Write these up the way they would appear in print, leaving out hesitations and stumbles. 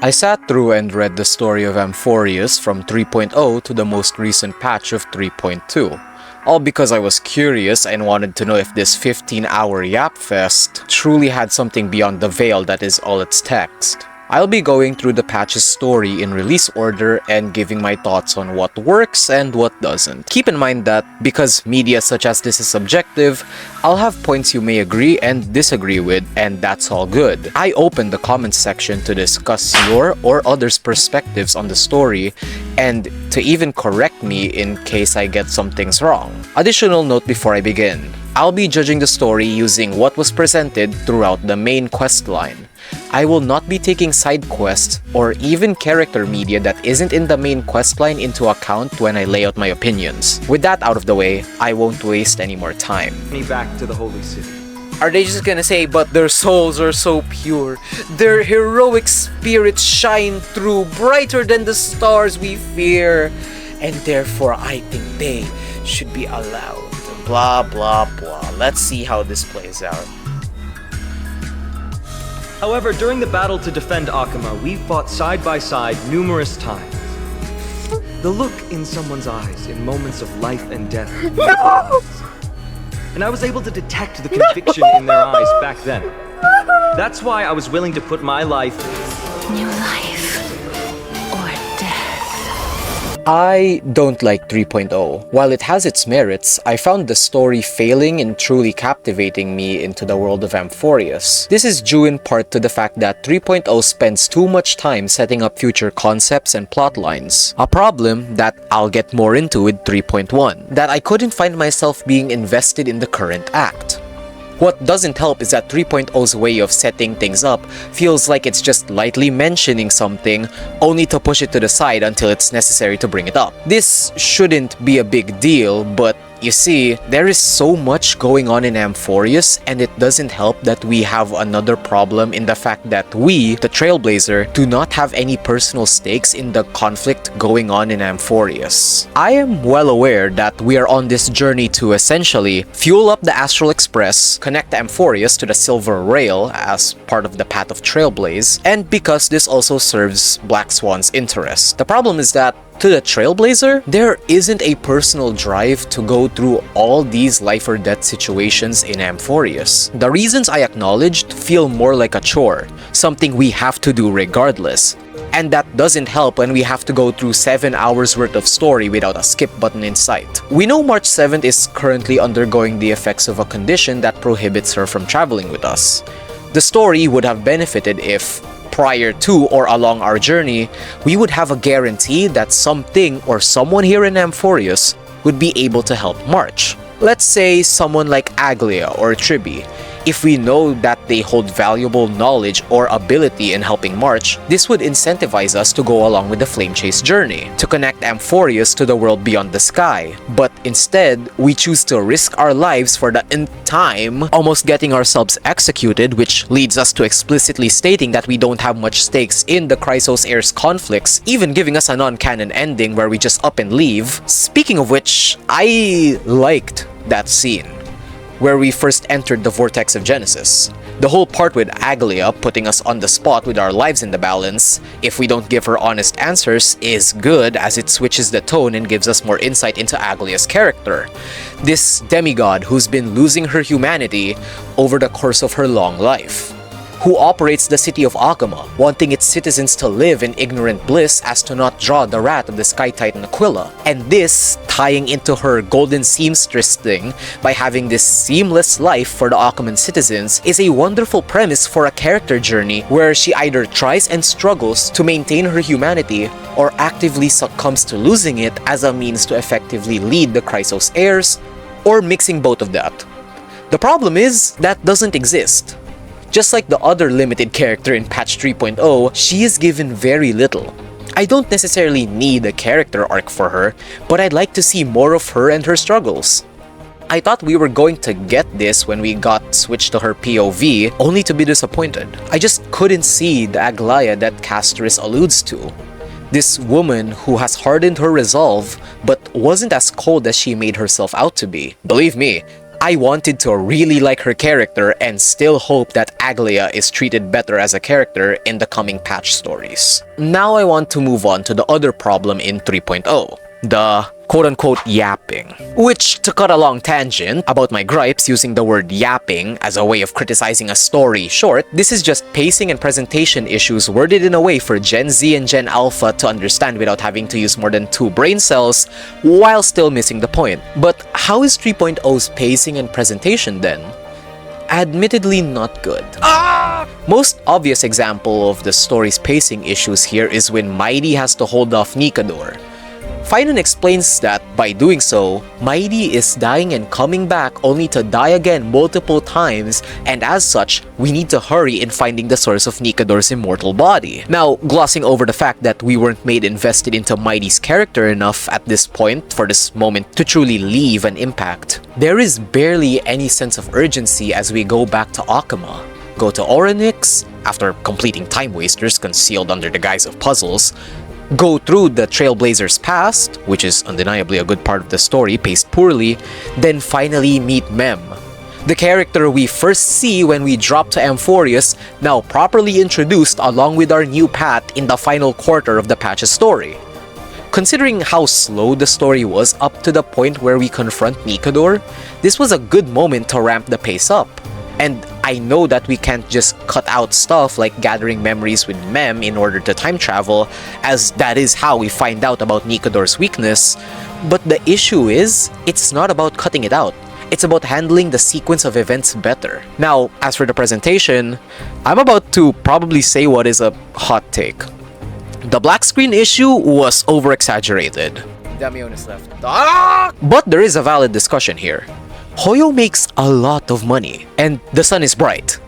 I sat through and read the story of Amphoreus from 3.0 to the most recent patch of 3.2. All because I was curious and wanted to know if this 15-hour yap fest truly had something beyond the veil that is all its text. I'll be going through the patch's story in release order and giving my thoughts on what works and what doesn't. Keep in mind that because media such as this is subjective, I'll have points you may agree and disagree with, and that's all good. I open the comments section to discuss your or others' perspectives on the story and to even correct me in case I get some things wrong. Additional note before I begin. I'll be judging the story using what was presented throughout the main quest line. I will not be taking side quests or even character media that isn't in the main questline into account when I lay out my opinions. With that out of the way, I won't waste any more time. Me back to the holy city. Are they just gonna say, but their souls are so pure, their heroic spirits shine through brighter than the stars we fear, and therefore I think they should be allowed. Blah blah blah. Let's see how this plays out. However, during the battle to defend Akama, we fought side by side numerous times. The look in someone's eyes in moments of life and death. No! And I was able to detect the conviction in their eyes back then. That's why I was willing to put my life... New life or death. I don't like 3.0. While it has its merits, I found the story failing in truly captivating me into the world of Amphoreus. This is due in part to the fact that 3.0 spends too much time setting up future concepts and plot lines. A problem that I'll get more into with 3.1, that I couldn't find myself being invested in the current act. What doesn't help is that 3.0's way of setting things up feels like it's just lightly mentioning something only to push it to the side until it's necessary to bring it up. This shouldn't be a big deal, but you see, there is so much going on in Amphoreus, and it doesn't help that we have another problem in the fact that we, the Trailblazer, do not have any personal stakes in the conflict going on in Amphoreus. I am well aware that we are on this journey to essentially fuel up the Astral Express, connect Amphoreus to the Silver Rail as part of the Path of Trailblaze, and because this also serves Black Swan's interest. The problem is that to the Trailblazer, there isn't a personal drive to go through all these life or death situations in Amphoreus. The reasons I acknowledged feel more like a chore, something we have to do regardless. And that doesn't help when we have to go through 7 hours worth of story without a skip button in sight. We know March 7th is currently undergoing the effects of a condition that prohibits her from traveling with us. The story would have benefited if, prior to or along our journey, we would have a guarantee that something or someone here in Amphoreus would be able to help March. Let's say someone like Agalea or Tribi. If we know that they hold valuable knowledge or ability in helping March, this would incentivize us to go along with the Flame Chase journey, to connect Amphoreus to the world beyond the sky. But instead, we choose to risk our lives for the nth time, almost getting ourselves executed, which leads us to explicitly stating that we don't have much stakes in the Chrysos Heirs conflicts, even giving us a non-canon ending where we just up and leave. Speaking of which, I liked that scene where we first entered the Vortex of Genesis. The whole part with Agalea putting us on the spot with our lives in the balance, if we don't give her honest answers, is good as it switches the tone and gives us more insight into Agalea's character. This demigod who's been losing her humanity over the course of her long life, who operates the city of Akama, wanting its citizens to live in ignorant bliss as to not draw the wrath of the Sky Titan Aquila. And this tying into her golden seamstress thing by having this seamless life for the Akaman citizens is a wonderful premise for a character journey where she either tries and struggles to maintain her humanity or actively succumbs to losing it as a means to effectively lead the Chrysos Heirs, or mixing both of that. The problem is that doesn't exist. Just like the other limited character in patch 3.0, she is given very little. I don't necessarily need a character arc for her, but I'd like to see more of her and her struggles. I thought we were going to get this when we got switched to her POV, only to be disappointed. I just couldn't see the Agalea that Castorice alludes to. This woman who has hardened her resolve, but wasn't as cold as she made herself out to be. Believe me, I wanted to really like her character and still hope that Agalea is treated better as a character in the coming patch stories. Now I want to move on to the other problem in 3.0, the quote-unquote yapping. Which, to cut a long tangent about my gripes using the word yapping as a way of criticizing a story short, this is just pacing and presentation issues worded in a way for Gen Z and Gen Alpha to understand without having to use more than 2 brain cells while still missing the point. But how is 3.0's pacing and presentation then? Admittedly not good. Most obvious example of the story's pacing issues here is when Mydei has to hold off Nikador. Phainon explains that by doing so, Mydei is dying and coming back only to die again multiple times, and as such, we need to hurry in finding the source of Nikador's immortal body. Now, glossing over the fact that we weren't made invested into Mydei's character enough at this point for this moment to truly leave an impact, there is barely any sense of urgency as we go back to Akama, go to Orynyx, after completing time wasters concealed under the guise of puzzles, go through the Trailblazer's past, which is undeniably a good part of the story, paced poorly, then finally meet Mem, the character we first see when we drop to Amphoreus, now properly introduced along with our new path in the final quarter of the patch's story. Considering how slow the story was up to the point where we confront Nikador, this was a good moment to ramp the pace up. And I know that we can't just cut out stuff like gathering memories with Mem in order to time travel, as that is how we find out about Nikador's weakness, but the issue is, it's not about cutting it out. It's about handling the sequence of events better. Now, as for the presentation, I'm about to probably say what is a hot take. The black screen issue was over-exaggerated. Damion is left. But there is a valid discussion here. Hoyo makes a lot of money, and the sun is bright.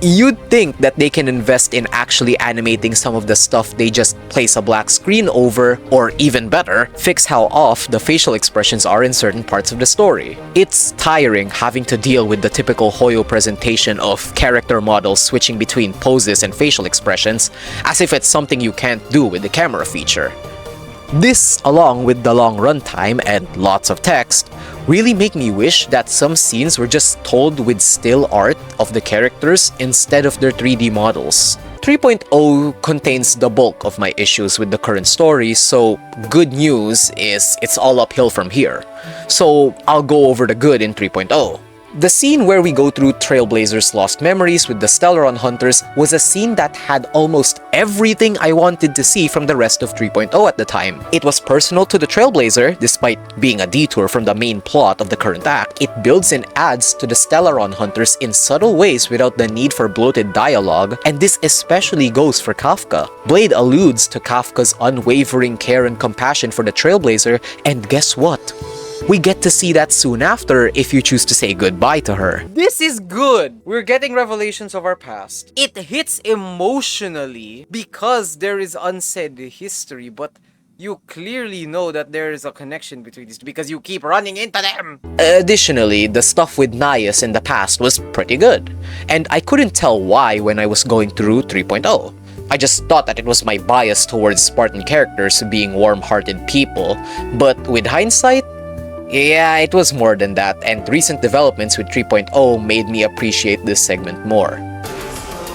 You'd think that they can invest in actually animating some of the stuff they just place a black screen over, or even better, fix how off the facial expressions are in certain parts of the story. It's tiring having to deal with the typical Hoyo presentation of character models switching between poses and facial expressions, as if it's something you can't do with the camera feature. This, along with the long runtime and lots of text, really make me wish that some scenes were just told with still art of the characters instead of their 3D models. 3.0 contains the bulk of my issues with the current story, so good news is it's all uphill from here. So I'll go over the good in 3.0. The scene where we go through Trailblazer's lost memories with the Stellaron Hunters was a scene that had almost everything I wanted to see from the rest of 3.0 at the time. It was personal to the Trailblazer, despite being a detour from the main plot of the current act. It builds and adds to the Stellaron Hunters in subtle ways without the need for bloated dialogue, and this especially goes for Kafka. Blade alludes to Kafka's unwavering care and compassion for the Trailblazer, and guess what? We get to see that soon after if you choose to say goodbye to her. This is good! We're getting revelations of our past. It hits emotionally because there is unsaid history, but you clearly know that there is a connection between these because you keep running into them. Additionally, the stuff with Nias in the past was pretty good, and I couldn't tell why when I was going through 3.0. I just thought that it was my bias towards Spartan characters being warm-hearted people, but with hindsight, yeah, it was more than that, and recent developments with 3.0 made me appreciate this segment more.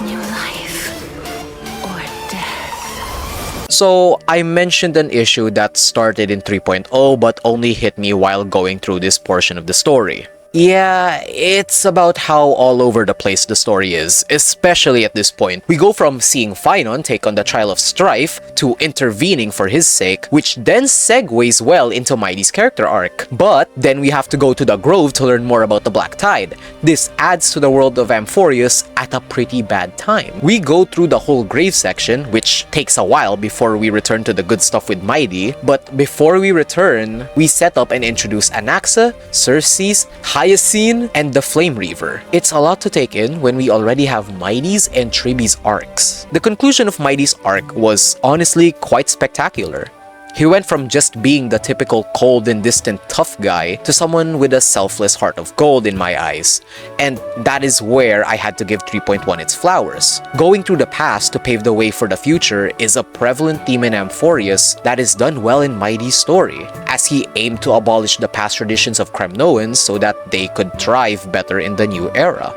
New life or death. So, I mentioned an issue that started in 3.0 but only hit me while going through this portion of the story. Yeah, it's about how all over the place the story is, especially at this point. We go from seeing Phainon take on the Trial of Strife to intervening for his sake, which then segues well into Mydei's character arc. But then we have to go to the Grove to learn more about the Black Tide. This adds to the world of Amphoreus at a pretty bad time. We go through the whole grave section, which takes a while before we return to the good stuff with Mydei, but before we return, we set up and introduce Anaxa, Circe's, Hyacine, and the Flame Reaver. It's a lot to take in when we already have Mydei's and Triby's arcs. The conclusion of Mydei's arc was honestly quite spectacular. He went from just being the typical cold and distant tough guy to someone with a selfless heart of gold in my eyes, and that is where I had to give 3.1 its flowers. Going through the past to pave the way for the future is a prevalent theme in Amphoreus that is done well in Mydei's story, as he aimed to abolish the past traditions of Kremnoans so that they could thrive better in the new era.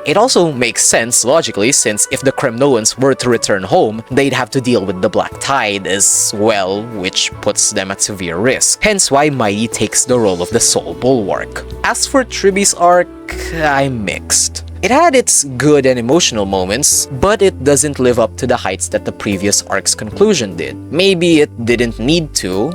It also makes sense logically, since if the Kremnoans were to return home, they'd have to deal with the Black Tide as well, which puts them at severe risk. Hence why Mydei takes the role of the sole bulwark. As for Triby's arc, I'm mixed. It had its good and emotional moments, but it doesn't live up to the heights that the previous arc's conclusion did. Maybe it didn't need to,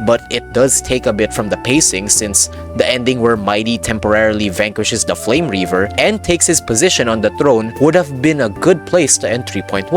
but it does take a bit from the pacing, since the ending where Mydei temporarily vanquishes the Flame Reaver and takes his position on the throne would have been a good place to end 3.1.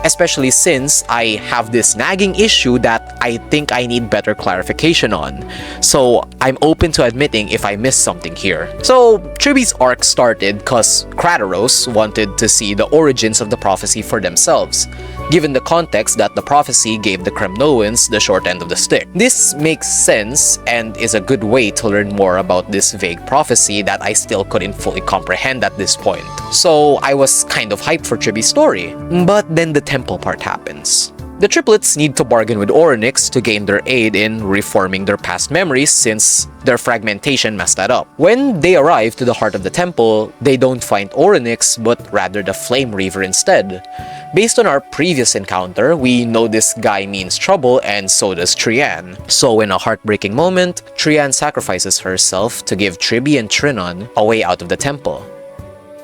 Especially since I have this nagging issue that I think I need better clarification on. So I'm open to admitting if I missed something here. So Triby's arc started cause Crateros wanted to see the origins of the prophecy for themselves, given the context that the prophecy gave the Kremnoans the short end of the stick. This makes sense and is a good way to learn more about this vague prophecy that I still couldn't fully comprehend at this point. So I was kind of hyped for Triby's story. But then the temple part happens. The triplets need to bargain with Orynyx to gain their aid in reforming their past memories, since their fragmentation messed that up. When they arrive to the heart of the temple, they don't find Orynyx, but rather the Flame Reaver instead. Based on our previous encounter, we know this guy means trouble, and so does Trian. So in a heartbreaking moment, Trian sacrifices herself to give Triby and Trinon a way out of the temple.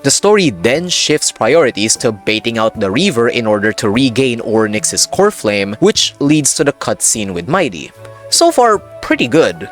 The story then shifts priorities to baiting out the Reaver in order to regain Orynyx's core flame, which leads to the cutscene with Mydei. So far, pretty good.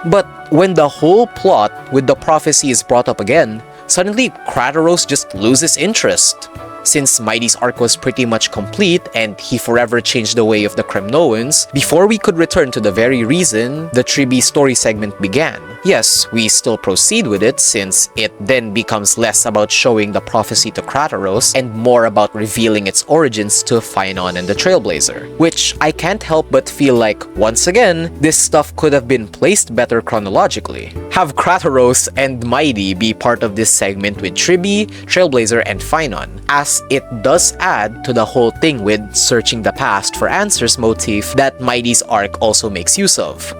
But when the whole plot with the prophecy is brought up again, suddenly Crateros just loses interest. Since Mydei's arc was pretty much complete and he forever changed the way of the Kremnoans, before we could return to the very reason the Triby story segment began. Yes, we still proceed with it, since it then becomes less about showing the prophecy to Crateros and more about revealing its origins to Phainon and the Trailblazer. Which I can't help but feel like, once again, this stuff could have been placed better chronologically. Have Crateros and Mydei be part of this segment with Triby, Trailblazer, and Phainon, as it does add to the whole thing with searching the past for answers motif that Mydei's arc also makes use of.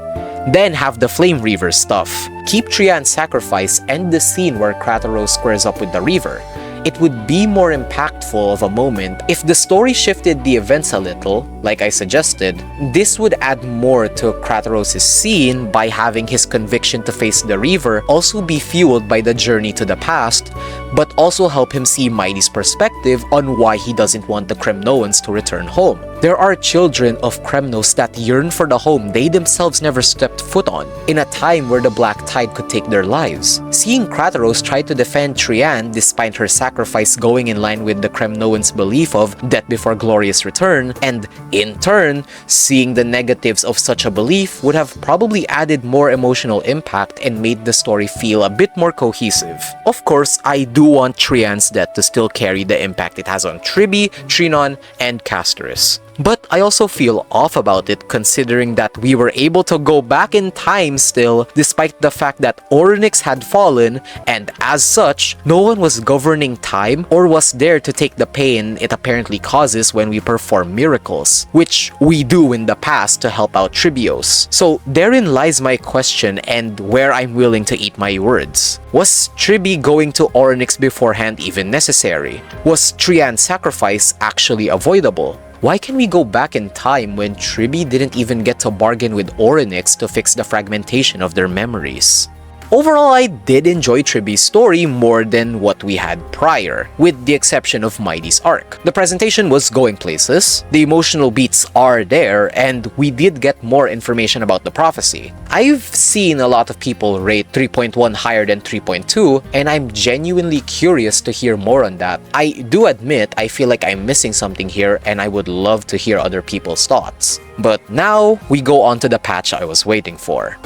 Then have the Flame Reaver stuff. Keep Trian's sacrifice and the scene where Crateros squares up with the Reaver. It would be more impactful of a moment if the story shifted the events a little, like I suggested. This would add more to Crateros' scene by having his conviction to face the Reaver also be fueled by the journey to the past, but also help him see Mydei's perspective on why he doesn't want the Kremnoans to return home. There are children of Kremnos that yearn for the home they themselves never stepped foot on, in a time where the Black Tide could take their lives. Seeing Crateros try to defend Trian despite her sacrifice going in line with the Kremnoans' belief of death before glorious return, and in turn, seeing the negatives of such a belief would have probably added more emotional impact and made the story feel a bit more cohesive. Of course, I do want Trian's death to still carry the impact it has on Triby, Trinon, and Castorice. But I also feel off about it, considering that we were able to go back in time still, despite the fact that Orynyx had fallen, and as such, no one was governing time or was there to take the pain it apparently causes when we perform miracles, which we do in the past to help out Tribios. So therein lies my question and where I'm willing to eat my words. Was Triby going to Orynyx beforehand even necessary? Was Trian's sacrifice actually avoidable? Why can we go back in time when Triby didn't even get to bargain with Orynyx to fix the fragmentation of their memories? Overall, I did enjoy Triby's story more than what we had prior, with the exception of Mydei's arc. The presentation was going places, the emotional beats are there, and we did get more information about the prophecy. I've seen a lot of people rate 3.1 higher than 3.2, and I'm genuinely curious to hear more on that. I do admit I feel like I'm missing something here, and I would love to hear other people's thoughts. But now, we go on to the patch I was waiting for.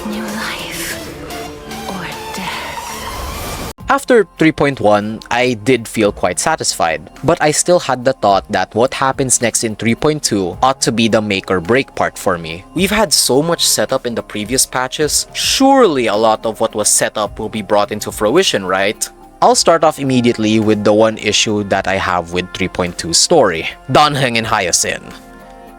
New life or death. After 3.1, I did feel quite satisfied, but I still had the thought that what happens next in 3.2 ought to be the make or break part for me. We've had so much setup in the previous patches, surely a lot of what was set up will be brought into fruition, right? I'll start off immediately with the one issue that I have with 3.2's story, Danheng and Hyacinth.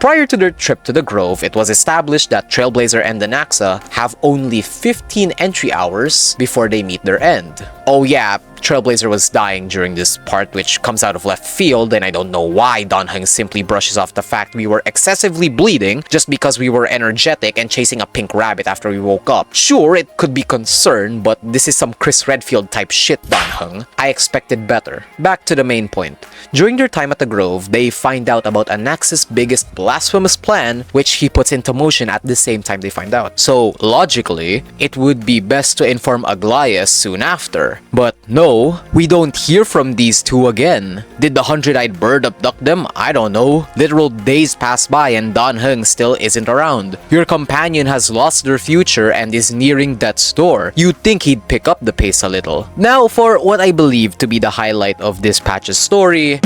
Prior to their trip to the Grove, it was established that Trailblazer and the Naxa have only 15 entry hours before they meet their end. Oh yeah, Trailblazer was dying during this part, which comes out of left field, and I don't know why Danheng simply brushes off the fact we were excessively bleeding just because we were energetic and chasing a pink rabbit after we woke up. Sure, it could be concern, but this is some Chris Redfield type shit, Danheng. I expected better. Back to the main point. During their time at the Grove, they find out about Anax's biggest blasphemous plan, which he puts into motion at the same time they find out. So, logically, it would be best to inform Agalea soon after. But no, we don't hear from these two again. Did the 100-eyed bird abduct them? I don't know. Literal days pass by and Danheng still isn't around. Your companion has lost their future and is nearing death's door. You'd think he'd pick up the pace a little. Now for what I believe to be the highlight of this patch's story,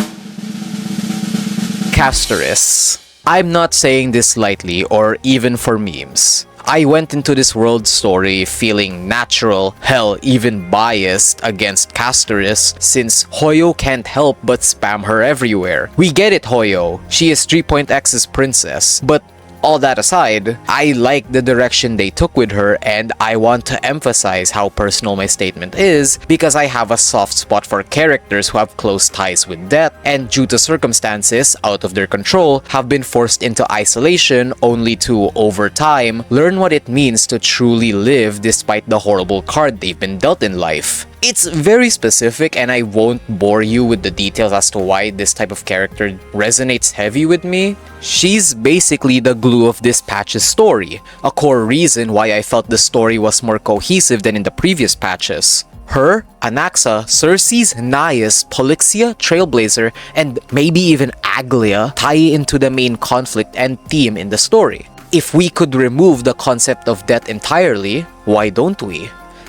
Castorice. I'm not saying this lightly or even for memes. I went into this world story feeling natural, hell, even biased against Castorice since Hoyo can't help but spam her everywhere. We get it, Hoyo. She is 3.X's princess, but all that aside, I like the direction they took with her, and I want to emphasize how personal my statement is because I have a soft spot for characters who have close ties with death and due to circumstances out of their control have been forced into isolation only to, over time, learn what it means to truly live despite the horrible card they've been dealt in life. It's very specific and I won't bore you with the details as to why this type of character resonates heavy with me. She's basically the glue of this patch's story, a core reason why I felt the story was more cohesive than in the previous patches. Her, Anaxa, Circe's, Naias, Polixia, Trailblazer, and maybe even Agalea tie into the main conflict and theme in the story. If we could remove the concept of death entirely, why don't we?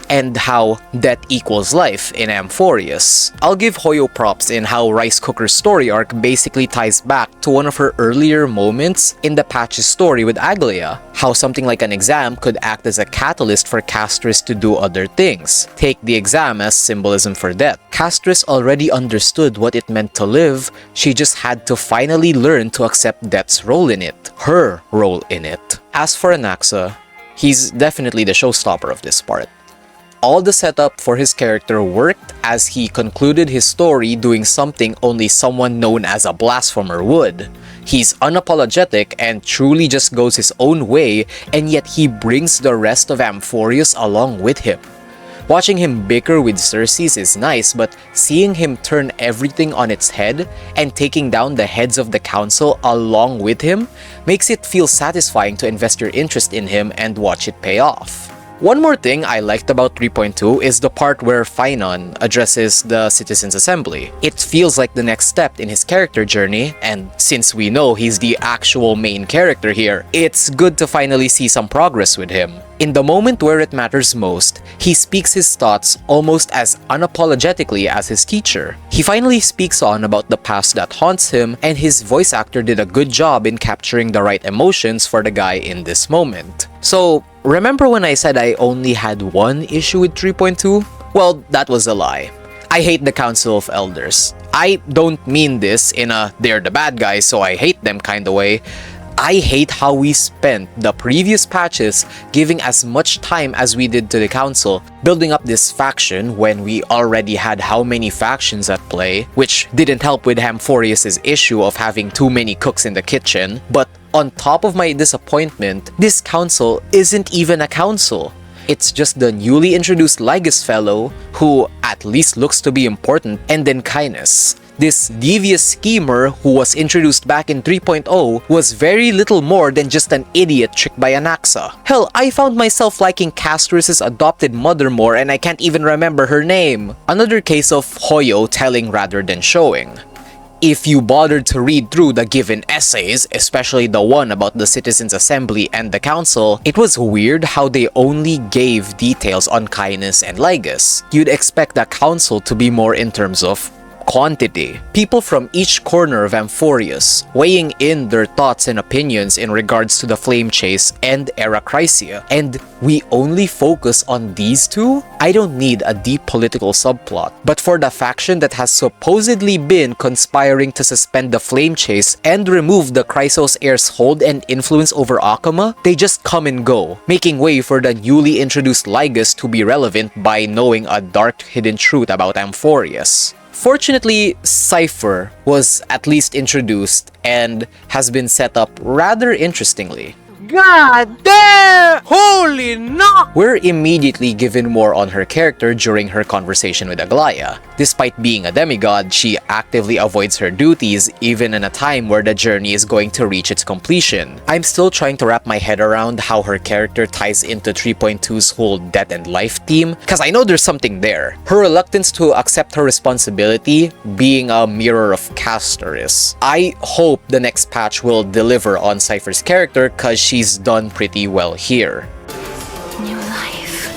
And how death equals life in Amphoreus. I'll give Hoyo props in how Rice Cooker's story arc basically ties back to one of her earlier moments in the patch's story with Agalea. How something like an exam could act as a catalyst for Castorice to do other things. Take the exam as symbolism for death. Castorice already understood what it meant to live, she just had to finally learn to accept death's role in it. Her role in it. As for Anaxa, he's definitely the showstopper of this part. All the setup for his character worked as he concluded his story doing something only someone known as a blasphemer would. He's unapologetic and truly just goes his own way, and yet he brings the rest of Amphoreus along with him. Watching him bicker with Circe's is nice, but seeing him turn everything on its head and taking down the heads of the council along with him makes it feel satisfying to invest your interest in him and watch it pay off. One more thing I liked about 3.2 is the part where Phainon addresses the Citizens' Assembly. It feels like the next step in his character journey, and since we know he's the actual main character here, it's good to finally see some progress with him. In the moment where it matters most, he speaks his thoughts almost as unapologetically as his teacher. He finally speaks on about the past that haunts him, and his voice actor did a good job in capturing the right emotions for the guy in this moment. So, remember when I said I only had one issue with 3.2? Well, that was a lie. I hate the Council of Elders. I don't mean this in a they're the bad guys so I hate them kind of way. I hate how we spent the previous patches giving as much time as we did to the council, building up this faction when we already had how many factions at play, which didn't help with Amphoreus' issue of having too many cooks in the kitchen. But on top of my disappointment, this council isn't even a council. It's just the newly introduced Lygus fellow, who at least looks to be important, and then Kainis. This devious schemer who was introduced back in 3.0 was very little more than just an idiot tricked by Anaxa. Hell, I found myself liking Castorice's adopted mother more and I can't even remember her name. Another case of Hoyo telling rather than showing. If you bothered to read through the given essays, especially the one about the Citizens' Assembly and the Council, it was weird how they only gave details on Cainus and Ligus. You'd expect the Council to be more in terms of quantity. People from each corner of Amphoreus weighing in their thoughts and opinions in regards to the Flame Chase and Erachrisia, and we only focus on these two? I don't need a deep political subplot, but for the faction that has supposedly been conspiring to suspend the Flame Chase and remove the Chrysos heir's hold and influence over Akuma, they just come and go, making way for the newly introduced Ligus to be relevant by knowing a dark hidden truth about Amphoreus. Fortunately, Cipher was at least introduced and has been set up rather interestingly. God damn! Holy no! We're immediately given more on her character during her conversation with Agalea. Despite being a demigod, she actively avoids her duties even in a time where the journey is going to reach its completion. I'm still trying to wrap my head around how her character ties into 3.2's whole death and life theme, cause I know there's something there. Her reluctance to accept her responsibility being a mirror of Castorice. I hope the next patch will deliver on Cipher's character cause she's done pretty well here. New life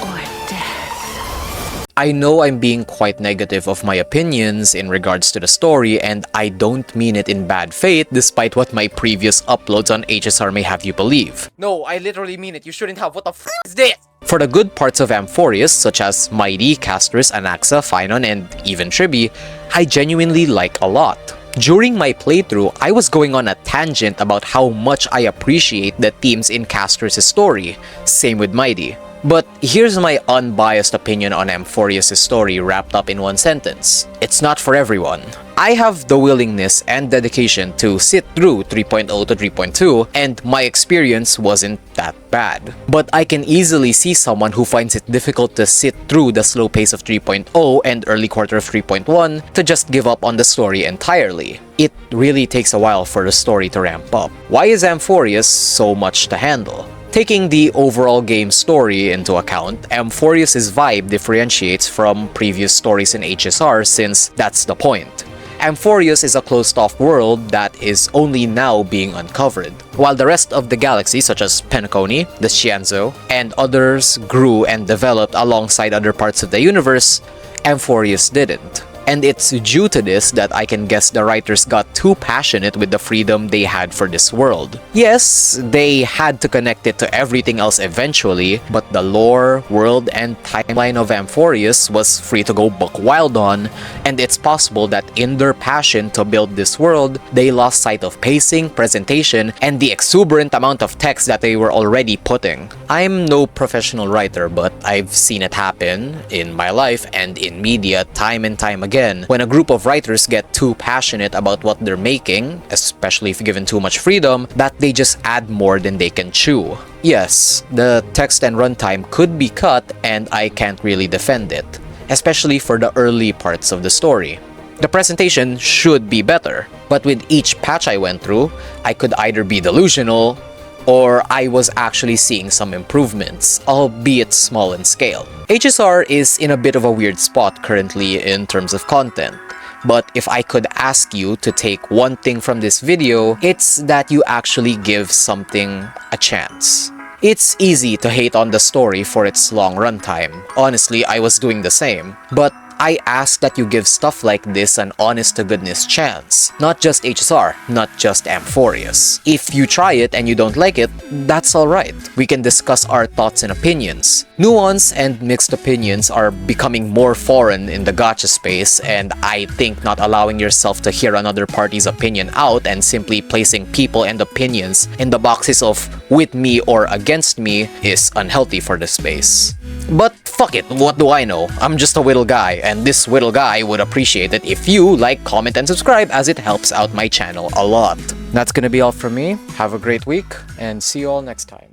or death. I know I'm being quite negative of my opinions in regards to the story, and I don't mean it in bad faith despite what my previous uploads on HSR may have you believe. No, I literally mean it. You shouldn't have. What the f is this? For the good parts of Amphoreus, such as Mydei, Castorice, Anaxa, Phainon, and even Tribi, I genuinely like a lot. During my playthrough, I was going on a tangent about how much I appreciate the themes in Castorice's story, same with Mydei. But here's my unbiased opinion on Amphoreus' story wrapped up in one sentence. It's not for everyone. I have the willingness and dedication to sit through 3.0 to 3.2, and my experience wasn't that bad. But I can easily see someone who finds it difficult to sit through the slow pace of 3.0 and early quarter of 3.1 to just give up on the story entirely. It really takes a while for the story to ramp up. Why is Amphoreus so much to handle? Taking the overall game story into account, Amphoreus' vibe differentiates from previous stories in HSR since that's the point. Amphoreus is a closed-off world that is only now being uncovered, while the rest of the galaxy such as Penacony, the Xianzhou, and others grew and developed alongside other parts of the universe, Amphoreus didn't. And it's due to this that I can guess the writers got too passionate with the freedom they had for this world. Yes, they had to connect it to everything else eventually, but the lore, world, and timeline of Amphoreus was free to go buck wild on, and it's possible that in their passion to build this world, they lost sight of pacing, presentation, and the exuberant amount of text that they were already putting. I'm no professional writer, but I've seen it happen in my life and in media time and time again. When a group of writers get too passionate about what they're making, especially if given too much freedom, that they just add more than they can chew. Yes, the text and runtime could be cut and I can't really defend it, especially for the early parts of the story. The presentation should be better, but with each patch I went through, I could either be delusional or I was actually seeing some improvements, albeit small in scale. HSR is in a bit of a weird spot currently in terms of content, but if I could ask you to take one thing from this video, it's that you actually give something a chance. It's easy to hate on the story for its long runtime. Honestly, I was doing the same, but I ask that you give stuff like this an honest-to-goodness chance. Not just HSR, not just Amphoreus. If you try it and you don't like it, that's alright. We can discuss our thoughts and opinions. Nuance and mixed opinions are becoming more foreign in the gacha space, and I think not allowing yourself to hear another party's opinion out and simply placing people and opinions in the boxes of with me or against me is unhealthy for the space. But fuck it, what do I know? I'm just a little guy, and this little guy would appreciate it if you like, comment, and subscribe as it helps out my channel a lot. That's gonna be all from me. Have a great week, and see you all next time.